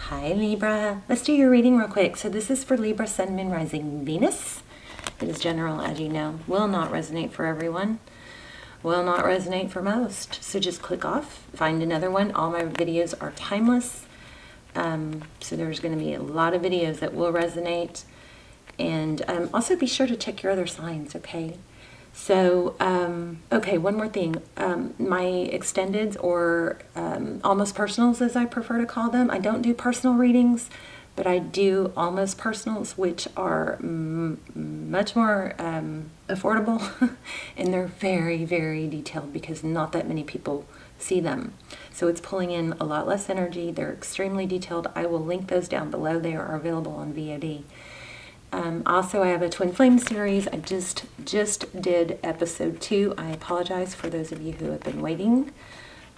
Hi Libra, let's do your reading real quick. So this is for Libra, Sun, Moon, Rising, Venus. It is general, as you know. Will not resonate for everyone. Will not resonate for most. So just click off, find another one. All my videos are timeless. So there's going to be a lot of videos that will resonate. And also be sure to check your other signs, okay? So, okay, one more thing. My extendeds or almost personals, as I prefer to call them, I don't do personal readings, but I do almost personals, which are much more affordable, and they're very, very detailed because not that many people see them. So it's pulling in a lot less energy. They're extremely detailed. I will link those down below. They are available on VOD. Also, I have a Twin Flame series. I just did episode 2. I apologize for those of you who have been waiting.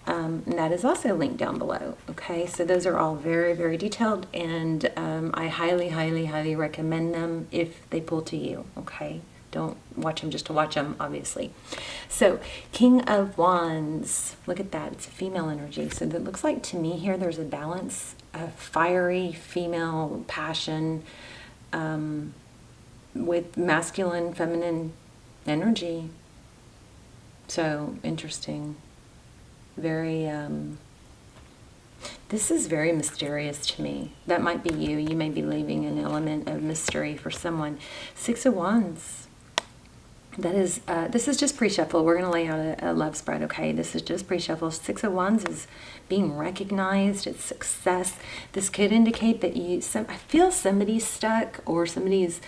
And that is also linked down below. Okay, so those are all very, very detailed, and I highly, highly, highly recommend them if they pull to you. Okay, don't watch them just to watch them, obviously. So, King of Wands. Look at that. It's a female energy. So it looks like to me here there's a balance of fiery female passion with masculine, feminine energy. So interesting. Very, this is very mysterious to me. That might be you. You may be leaving an element of mystery for someone. 6 of Wands. That is, this is just pre-shuffle. We're going to lay out a love spread, okay? This is just pre-shuffle. 6 of Wands is being recognized. It's success. This could indicate that I feel somebody's stuck, or somebody is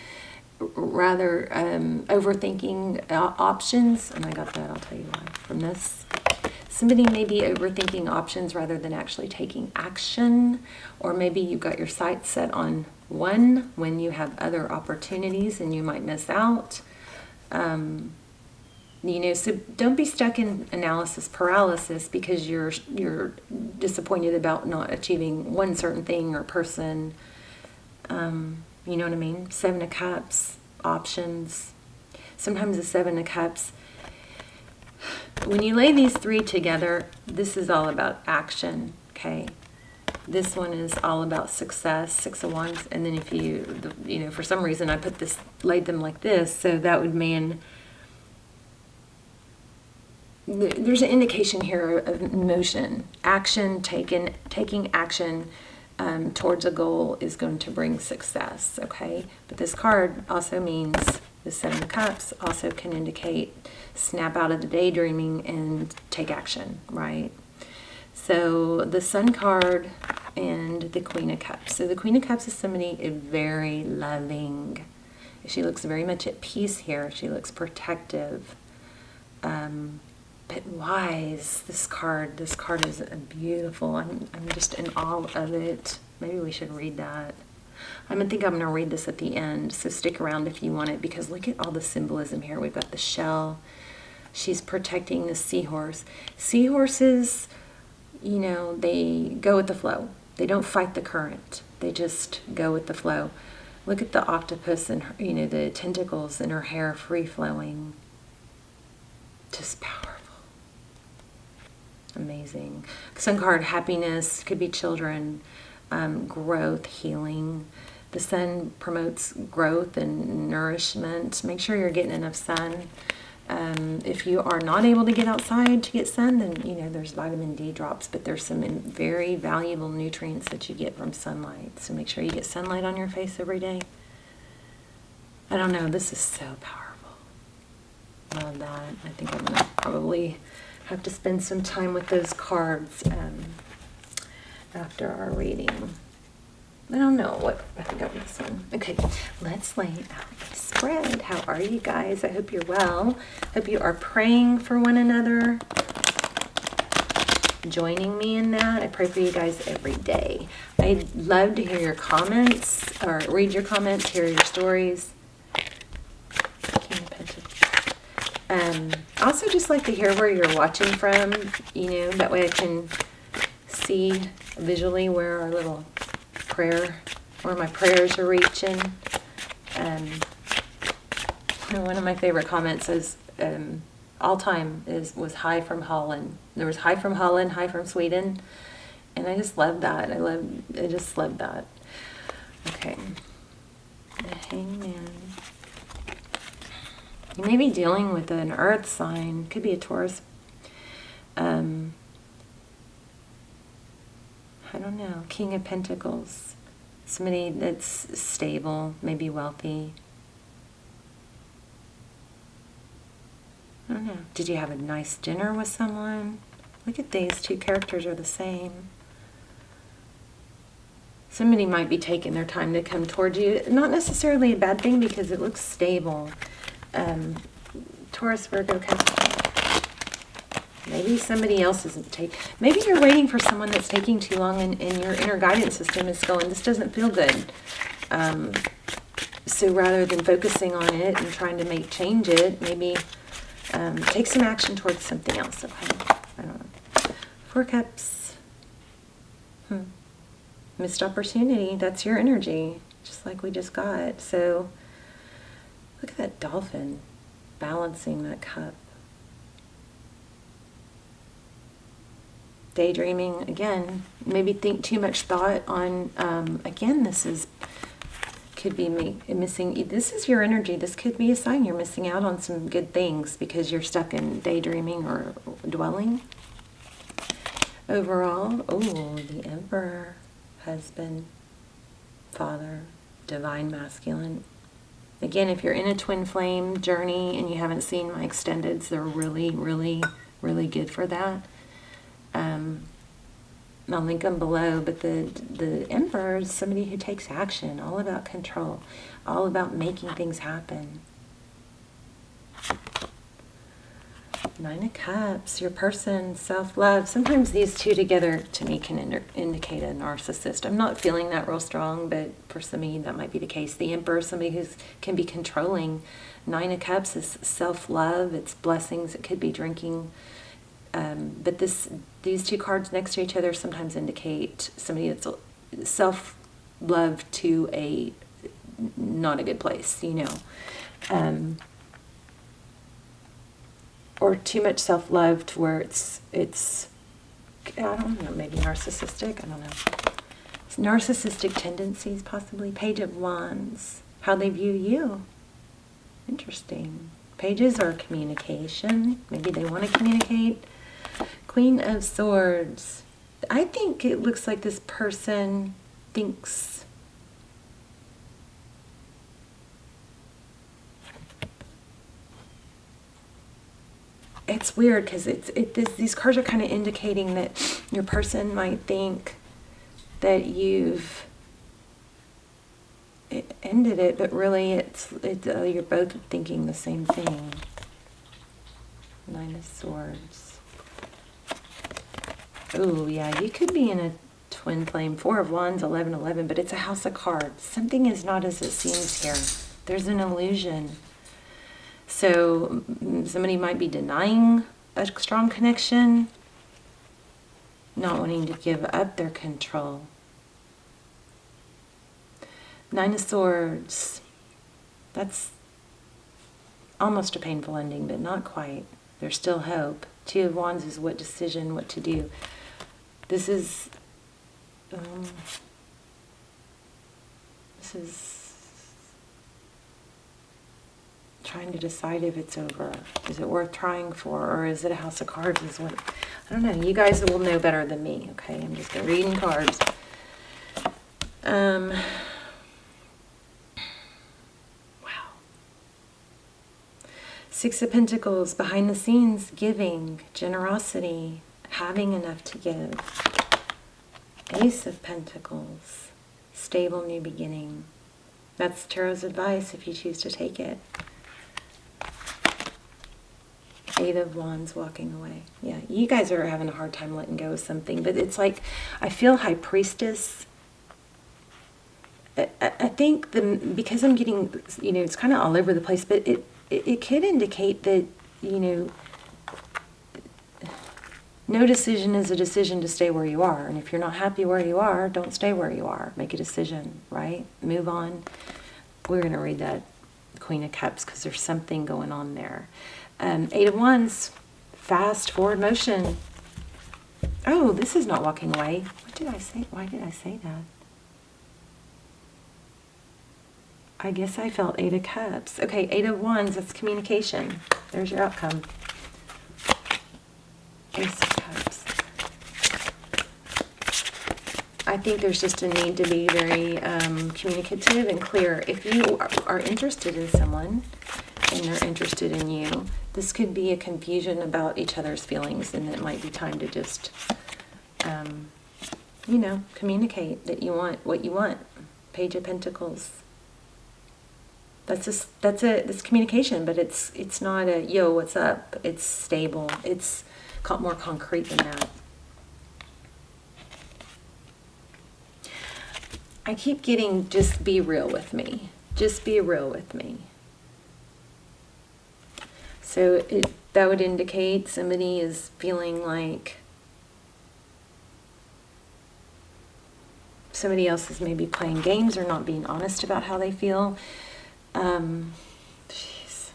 rather overthinking options. And I got that, I'll tell you why, from this. Somebody may be overthinking options rather than actually taking action. Or maybe you've got your sights set on one when you have other opportunities and you might miss out. You know, so don't be stuck in analysis paralysis because you're disappointed about not achieving one certain thing or person. You know what I mean? 7 of Cups, options. Sometimes the 7 of Cups, when you lay these 3 together, this is all about action, okay? This one is all about success, 6 of Wands, and then if you know, for some reason I laid them like this, so that would mean there's an indication here of motion, action, taking action towards a goal is going to bring success, okay? But this card also means the 7 of Cups also can indicate snap out of the daydreaming and take action, right? So the Sun card and the Queen of Cups. So the Queen of Cups is somebody very loving. She looks very much at peace here. She looks protective, but wise. This card is beautiful. I'm just in awe of it. Maybe we should read that. I think I'm going to read this at the end, so stick around if you want it, because look at all the symbolism here. We've got the shell. She's protecting the seahorse. Seahorses, you know, they go with the flow. They don't fight the current. They just go with the flow. Look at the octopus and her, you know, the tentacles in her hair free flowing. Just powerful. Amazing. Sun card, happiness, could be children, growth, healing. The sun promotes growth and nourishment. Make sure you're getting enough sun. If you are not able to get outside to get sun, then, you know, there's vitamin D drops, but there's some very valuable nutrients that you get from sunlight. So make sure you get sunlight on your face every day. I don't know, this is so powerful. Love that. I think I'm going to probably have to spend some time with those cards after our reading. I don't know what I think of this one. Okay, let's lay out a spread. How are you guys? I hope you're well. Hope you are praying for one another, joining me in that. I pray for you guys every day. I'd love to hear your comments, or read your comments, hear your stories. King of Pentacles. Also just like to hear where you're watching from, you know, that way I can see visually where our little where my prayers are reaching. One of my favorite comments is all time was hi from Holland. There was hi from Holland, hi from Sweden, And I just love that. I just love that. Okay. The Hangman. You may be dealing with an earth sign. Could be a Taurus. I don't know. King of Pentacles. Somebody that's stable, maybe wealthy. I don't know. Did you have a nice dinner with someone? Look at these two characters are the same. Somebody might be taking their time to come towards you. Not necessarily a bad thing because it looks stable. Taurus, Virgo, Capricorn. Maybe somebody else isn't taking... Maybe you're waiting for someone that's taking too long and your inner guidance system is going, this doesn't feel good. So rather than focusing on it and trying to change it, maybe take some action towards something else. Okay, I don't know. Four Cups. Missed opportunity. That's your energy, just like we just got. So look at that dolphin balancing that cup. Daydreaming again. Maybe think too much thought on. Again, could be missing. This is your energy. This could be a sign you're missing out on some good things because you're stuck in daydreaming or dwelling. Overall, oh, the Emperor. Husband, father, divine masculine. Again, if you're in a twin flame journey and you haven't seen my extendeds, they're really, really, really good for that. I'll link them below, but the Emperor is somebody who takes action, all about control, all about making things happen. Nine of Cups, your person, self-love. Sometimes these two together, to me, can indicate a narcissist. I'm not feeling that real strong, but for some of you, that might be the case. The Emperor, somebody who can be controlling. Nine of Cups is self-love. It's blessings. It could be drinking. But these two cards next to each other sometimes indicate somebody that's self-love to a not a good place, you know. Or too much self-love to where it's I don't know, maybe narcissistic, I don't know. It's narcissistic tendencies, possibly. Page of Wands, how they view you. Interesting. Pages are communication. Maybe they want to communicate. Queen of Swords. I think it looks like this person thinks... It's weird because these cards are kind of indicating that your person might think that you've ended it, but really you're both thinking the same thing. Nine of Swords. Oh yeah, you could be in a twin flame. Four of Wands, 11-11, but it's a house of cards. Something is not as it seems here. There's an illusion. So somebody might be denying a strong connection, not wanting to give up their control. Nine of Swords. That's almost a painful ending, but not quite. There's still hope. Two of Wands is what decision, what to do. This is trying to decide if it's over. Is it worth trying for, or is it a house of cards? I don't know. You guys will know better than me, okay? I'm just reading cards. Wow. Six of Pentacles, behind the scenes, giving, generosity, having enough to give. Ace of Pentacles, stable new beginning. That's Tarot's advice if you choose to take it. Eight of Wands, walking away. Yeah, you guys are having a hard time letting go of something, but it's like, I feel High Priestess. I think because I'm getting, it's kind of all over the place, but it could indicate that, no decision is a decision to stay where you are. And if you're not happy where you are, don't stay where you are. Make a decision, right? Move on. We're going to read that Queen of Cups because there's something going on there. Eight of Wands, fast forward motion. Oh, this is not walking away. What did I say? Why did I say that? I guess I felt 8 of Cups. Okay, 8 of Wands, that's communication. There's your outcome. Ace of Cups. I think there's just a need to be very communicative and clear. If you are interested in someone and they're interested in you, this could be a confusion about each other's feelings, and it might be time to just, you know, communicate that you want what you want. Page of Pentacles. That's communication, but it's not a yo, what's up? It's stable. It's more concrete than that. I keep getting just be real with me. Just be real with me. So that would indicate somebody is feeling like somebody else is maybe playing games or not being honest about how they feel. Jeez.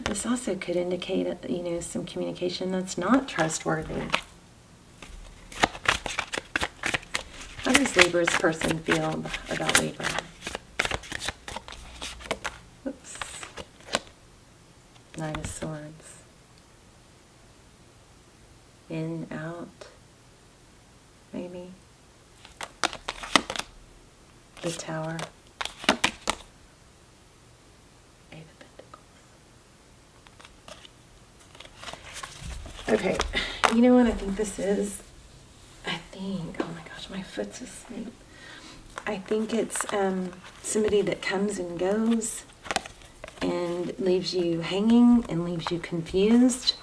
This also could indicate, you know, some communication that's not trustworthy. How does Libra's person feel about Libra? Oops. 9 of Swords. In, out, maybe. The Tower. 8 of Pentacles. Okay, you know what I think this is? Oh my gosh, my foot's asleep. I think it's somebody that comes and goes and leaves you hanging and leaves you confused.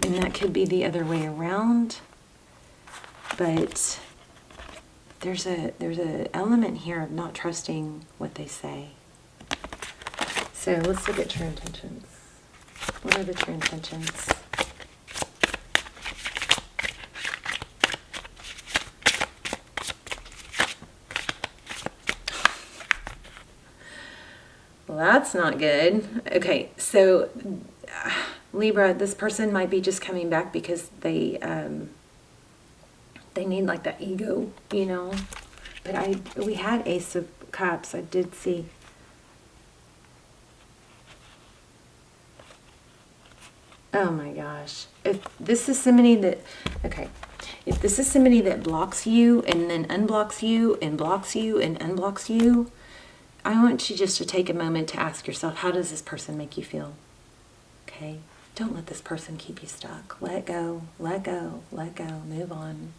And that could be the other way around. But there's a element here of not trusting what they say. So let's look at true intentions. What are the true intentions? Well, that's not good. Okay, so Libra, this person might be just coming back because they need like that ego, you know. But we had Ace of Cups. I did see. Oh my gosh. If this is somebody that, okay, if this is somebody that blocks you and then unblocks you and blocks you and unblocks you, I want you just to take a moment to ask yourself, how does this person make you feel? Okay? Don't let this person keep you stuck. Let go, let go, let go, move on.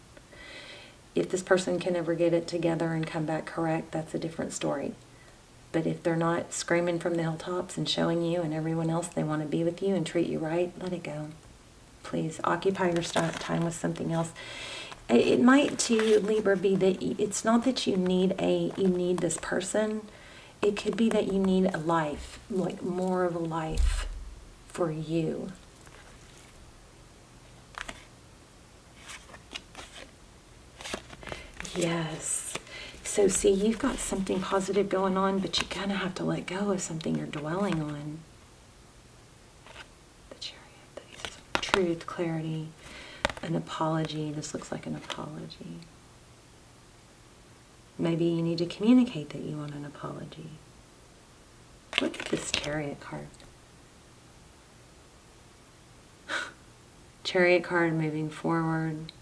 If this person can ever get it together and come back correct, that's a different story. But if they're not screaming from the hilltops and showing you and everyone else they want to be with you and treat you right, let it go. Please occupy your time with something else. It might too, Libra, be that it's not that you need this person. It could be that you need a life, like more of a life for you. Yes. So see, you've got something positive going on, but you kind of have to let go of something you're dwelling on. The Chariot, the Ace of Truth, clarity, an apology. This looks like an apology. Maybe you need to communicate that you want an apology. Look at this Chariot card. Chariot card moving forward.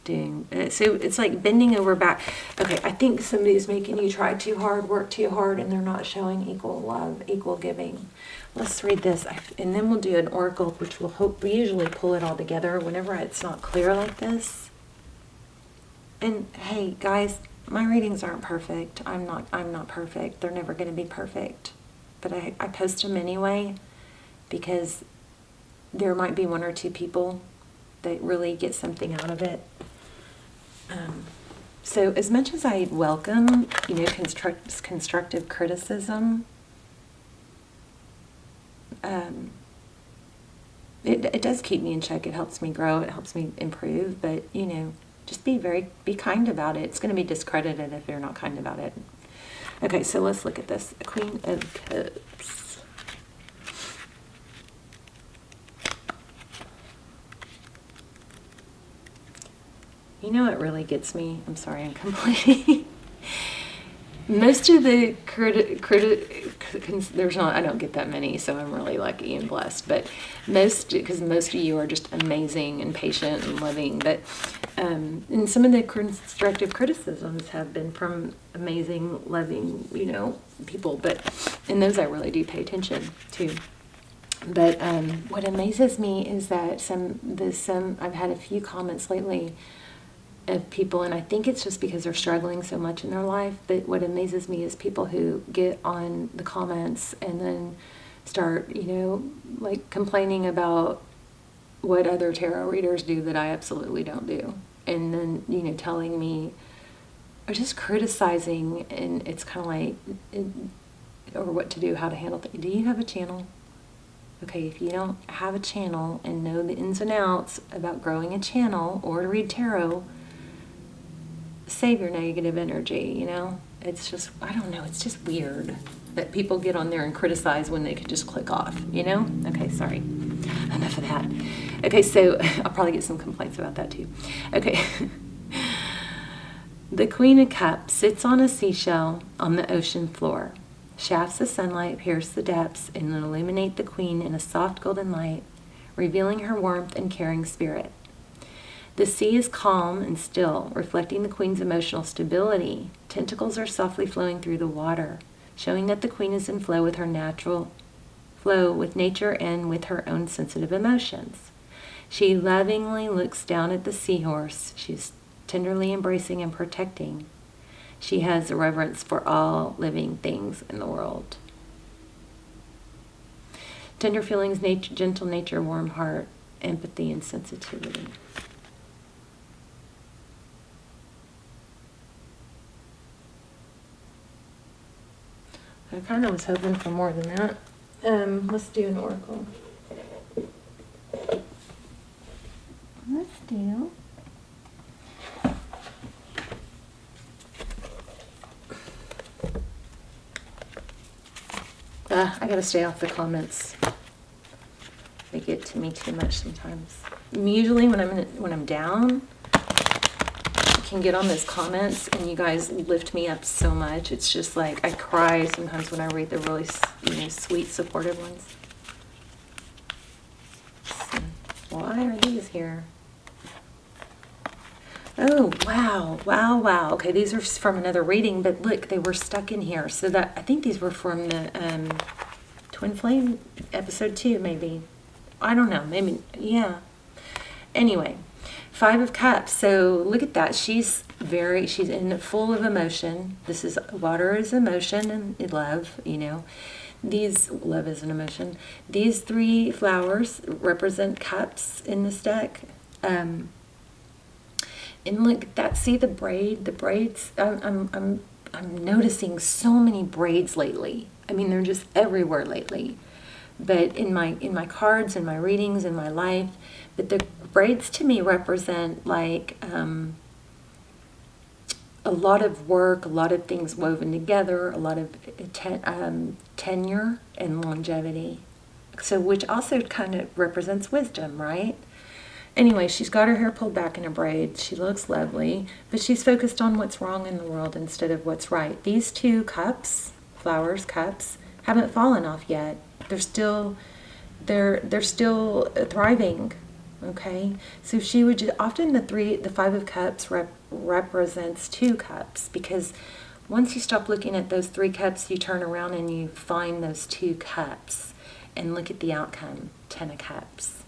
So it's like bending over back. Okay, I think somebody's making you try too hard, work too hard, and they're not showing equal love, equal giving. Let's read this, and then we'll do an oracle, which we usually pull it all together whenever it's not clear like this. And hey, guys, my readings aren't perfect. I'm not perfect. They're never going to be perfect. But I post them anyway because there might be 1 or 2 people that really get something out of it. So as much as I welcome, you know, constructive criticism, it does keep me in check. It helps me grow. It helps me improve. But, you know, just be kind about it. It's going to be discredited if you're not kind about it. Okay, so let's look at this. A Queen of Cups. You know what really gets me? I'm sorry, I'm complaining. Most of the there's not, I don't get that many, so I'm really lucky and blessed, but because most of you are just amazing and patient and loving, but and some of the constructive criticisms have been from amazing, loving, people, but in those I really do pay attention to. But what amazes me is that I've had a few comments lately of people, and I think it's just because they're struggling so much in their life, but what amazes me is people who get on the comments and then start, like complaining about what other tarot readers do that I absolutely don't do. And then, telling me, or just criticizing, and it's kind of like, or what to do, how to handle things. Do you have a channel? Okay, if you don't have a channel and know the ins and outs about growing a channel or to read tarot, save your negative energy, It's just, I don't know, it's just weird that people get on there and criticize when they could just click off, Okay, sorry. Enough of that. Okay, so I'll probably get some complaints about that too. Okay. The Queen of Cups sits on a seashell on the ocean floor. Shafts of sunlight pierce the depths and illuminate the Queen in a soft golden light, revealing her warmth and caring spirit. The sea is calm and still, reflecting the Queen's emotional stability. Tentacles are softly flowing through the water, showing that the Queen is in flow with her natural flow with nature and with her own sensitive emotions. She lovingly looks down at the seahorse. She's tenderly embracing and protecting. She has a reverence for all living things in the world. Tender feelings, gentle nature, warm heart, empathy, and sensitivity. I kind of was hoping for more than that. Let's do an oracle. Let's do... I gotta stay off the comments. They get to me too much sometimes. Usually when I'm down, I can get on those comments, and you guys lift me up so much. It's just like I cry sometimes when I read the really, sweet, supportive ones. Why are these here? Oh, wow. Okay, these are from another reading, but look, they were stuck in here. So that, I think these were from the Twin Flame episode 2, maybe. I don't know, maybe, yeah. Anyway, 5 of Cups. So look at that. She's in full of emotion. Water is emotion and love, Love is an emotion. These 3 flowers represent cups in this deck. And look at that. See the braids. I'm noticing so many braids lately. I mean, they're just everywhere lately. But in my cards, in my readings, in my life, but the braids to me represent like a lot of work, a lot of things woven together, a lot of tenure and longevity. So, which also kind of represents wisdom, right? Anyway, she's got her hair pulled back in a braid. She looks lovely, but she's focused on what's wrong in the world instead of what's right. These 2 cups, flowers, cups, haven't fallen off yet. They're still thriving. Okay, so she would often the 5 of Cups represents 2 cups, because once you stop looking at those 3 cups, you turn around and you find those 2 cups, and look at the outcome. 10 of Cups.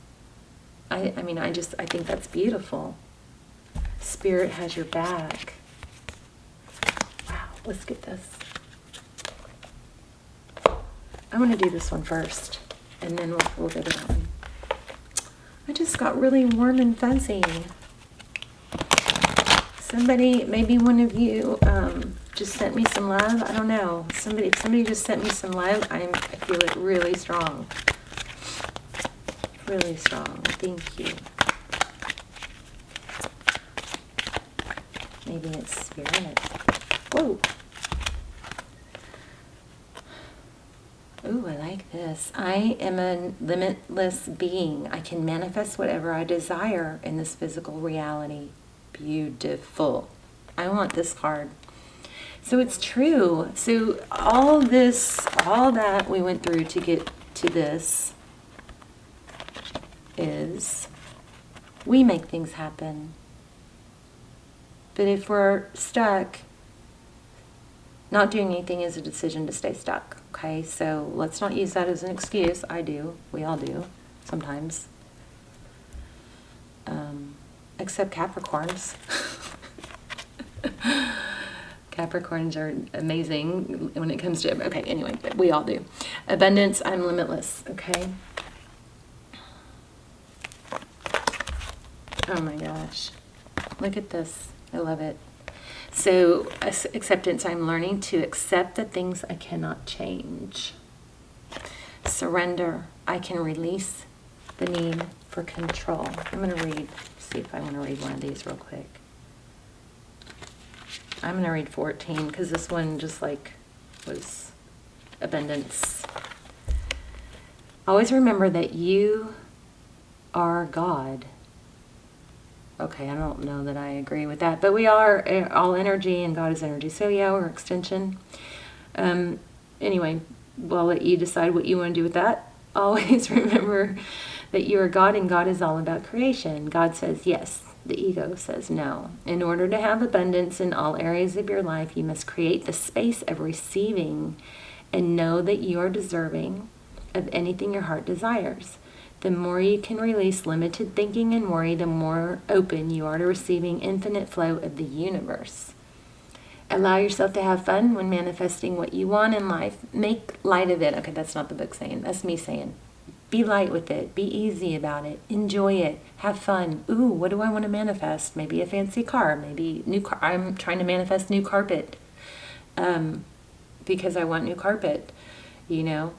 I think that's beautiful. Spirit has your back. Wow, let's get this. I want to do this one first, and then we'll go to that one. I just got really warm and fuzzy. Somebody, maybe one of you, just sent me some love. I don't know. Somebody just sent me some love. I feel it really strong. Really strong. Thank you. Maybe it's spirit. Whoa. Ooh, I like this. I am a limitless being. I can manifest whatever I desire in this physical reality. Beautiful. I want this card. So it's true. So all that we went through to get to this is we make things happen. But if we're stuck, not doing anything is a decision to stay stuck. Okay, so let's not use that as an excuse. I do. We all do sometimes. Except Capricorns. Capricorns are amazing when it comes to, okay, anyway, but we all do. Abundance, I'm limitless, okay? Oh my gosh. Look at this. I love it. So, acceptance, I'm learning to accept the things I cannot change. Surrender, I can release the need for control. I'm going to read, see if I want to read one of these real quick. I'm going to read 14 because this one just like was abundance. Always remember that you are God. Okay, I don't know that I agree with that, but we are all energy and God is energy. So yeah, we're extension. Anyway, we'll let you decide what you want to do with that. Always remember that you are God and God is all about creation. God says yes. The ego says no. In order to have abundance in all areas of your life, you must create the space of receiving and know that you are deserving of anything your heart desires. The more you can release limited thinking and worry, the more open you are to receiving infinite flow of the universe. Allow yourself to have fun when manifesting what you want in life. Make light of it. Okay, that's not the book saying. That's me saying. Be light with it. Be easy about it. Enjoy it. Have fun. Ooh, what do I want to manifest? Maybe a fancy car. Maybe new car. I'm trying to manifest new carpet because I want new carpet, you know.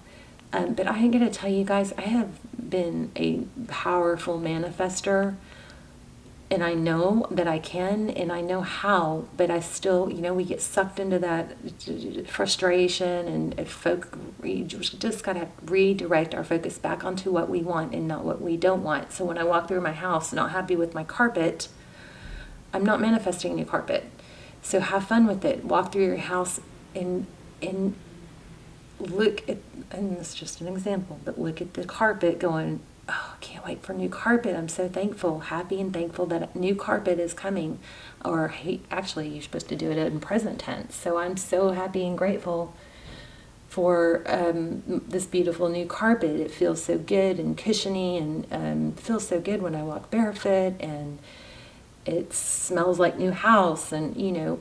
But I'm going to tell you guys, I have been a powerful manifester, and I know that I can, and I know how, but I still, you know, we get sucked into that frustration, and we just got to redirect our focus back onto what we want and not what we don't want. So when I walk through my house not happy with my carpet, I'm not manifesting new carpet. So have fun with it. Walk through your house and look at, and this is just an example, but look at the carpet going, oh, I can't wait for new carpet. I'm so thankful, happy and thankful that new carpet is coming. Or actually, you're supposed to do it in present tense. So I'm so happy and grateful for this beautiful new carpet. It feels so good and cushiony, and feels so good when I walk barefoot, and it smells like new house, and you know,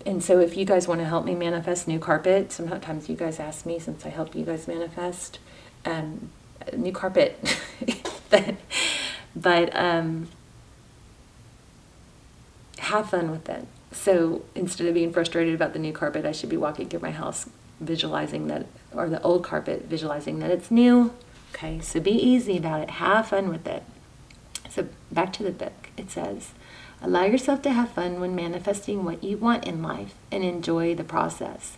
and so if you guys want to help me manifest new carpet, sometimes you guys ask me, since I help you guys manifest new carpet, but have fun with it. So instead of being frustrated about the new carpet, I should be walking through my house visualizing that, or the old carpet, visualizing that it's new. Okay, so be easy about it. Have fun with it. So back to the book. It says, allow yourself to have fun when manifesting what you want in life and enjoy the process.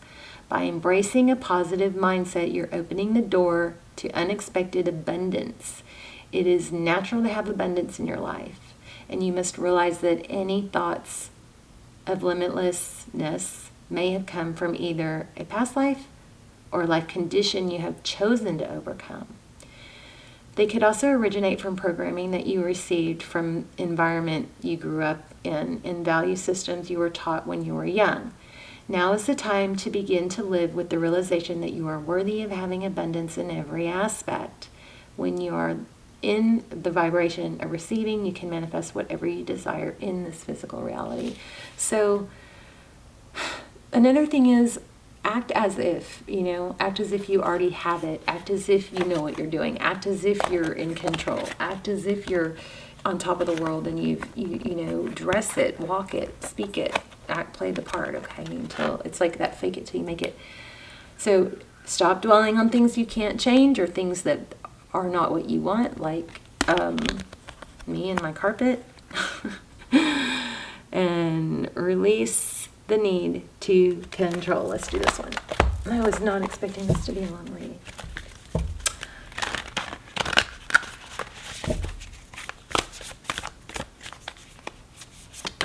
By embracing a positive mindset, you're opening the door to unexpected abundance. It is natural to have abundance in your life, and you must realize that any thoughts of limitlessness may have come from either a past life or a life condition you have chosen to overcome. They could also originate from programming that you received from environment you grew up in and value systems you were taught when you were young. Now is the time to begin to live with the realization that you are worthy of having abundance in every aspect. When you are in the vibration of receiving, you can manifest whatever you desire in this physical reality. So another thing is, act as if, act as if you already have it. Act as if you know what you're doing. Act as if you're in control. Act as if you're on top of the world and you dress it, walk it, speak it, play the part, okay, until it's like that fake it till you make it. So stop dwelling on things you can't change or things that are not what you want, like me and my carpet, and release the need to control. Let's do this one. I was not expecting this to be a long reading.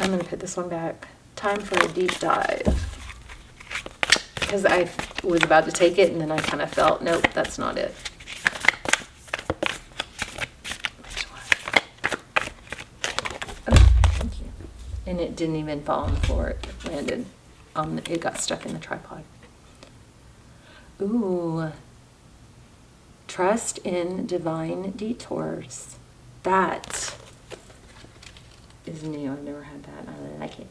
I'm going to put this one back. Time for a deep dive. Because I was about to take it and then I kind of felt, nope, that's not it. Which one? Oh, thank you. And it didn't even fall on the floor. It landed on the, it got stuck in the tripod. Ooh. Trust in divine detours. That is new. I've never had that. I like it.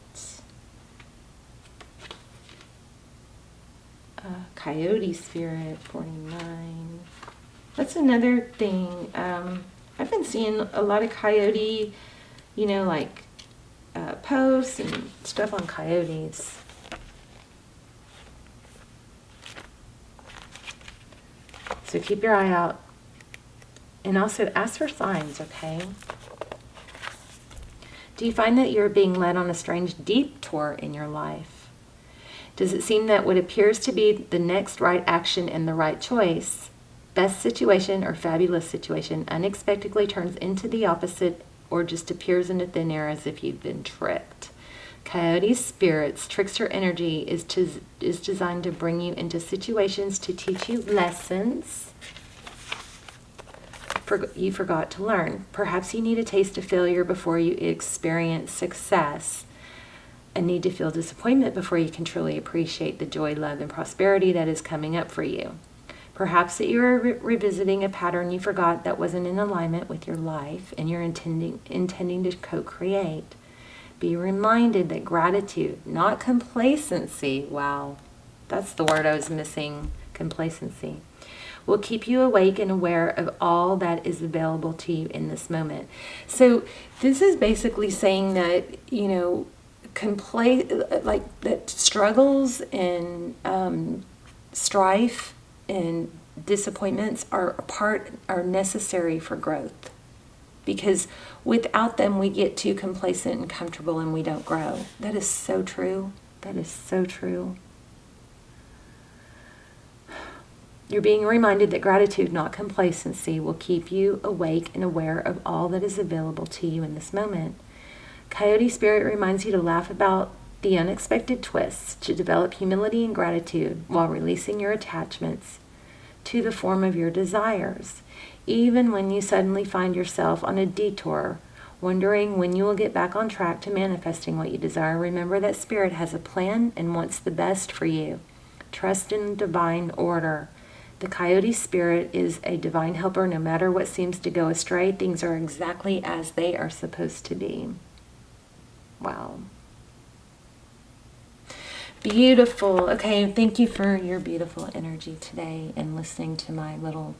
Coyote spirit, 49. That's another thing. I've been seeing a lot of coyote, you know, like posts and stuff on coyotes. So keep your eye out. And also ask for signs, okay? Do you find that you're being led on a strange detour in your life? Does it seem that what appears to be the next right action and the right choice, best situation or fabulous situation, unexpectedly turns into the opposite or just appears into thin air as if you've been tricked? Coyote spirit's trickster energy is designed to bring you into situations to teach you lessons you forgot to learn. Perhaps you need a taste of failure before you experience success, and need to feel disappointment before you can truly appreciate the joy, love, and prosperity that is coming up for you. Perhaps that you are revisiting a pattern you forgot that wasn't in alignment with your life and you're intending to co-create. Be reminded that gratitude, not complacency, wow, that's the word I was missing, complacency, will keep you awake and aware of all that is available to you in this moment. So this is basically saying that, you know, like that struggles and strife and disappointments are necessary for growth, because without them we get too complacent and comfortable and we don't grow. That is so true. That is so true. You're being reminded that gratitude, not complacency, will keep you awake and aware of all that is available to you in this moment. Coyote spirit reminds you to laugh about the unexpected twists, to develop humility and gratitude while releasing your attachments to the form of your desires. Even when you suddenly find yourself on a detour, wondering when you will get back on track to manifesting what you desire, remember that Spirit has a plan and wants the best for you. Trust in divine order. The Coyote Spirit is a divine helper. No matter what seems to go astray, things are exactly as they are supposed to be. Wow. Beautiful. Okay, thank you for your beautiful energy today and listening to my little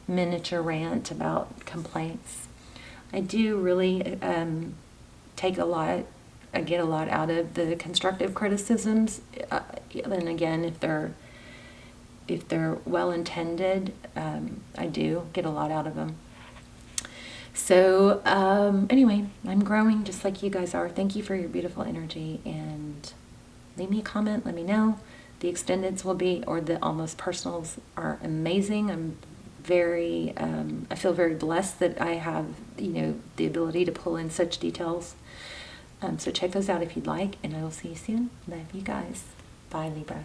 miniature rant about complaints. I do really take a lot, I get a lot out of the constructive criticisms. And again, if they're well intended, I do get a lot out of them. So anyway, I'm growing just like you guys are. Thank you for your beautiful energy, and leave me a comment. Let me know. The extendeds will be, or the almost personals are amazing. I'm very, I feel very blessed that I have, the ability to pull in such details. So check those out if you'd like, and I will see you soon. Love you guys. Bye, Libra.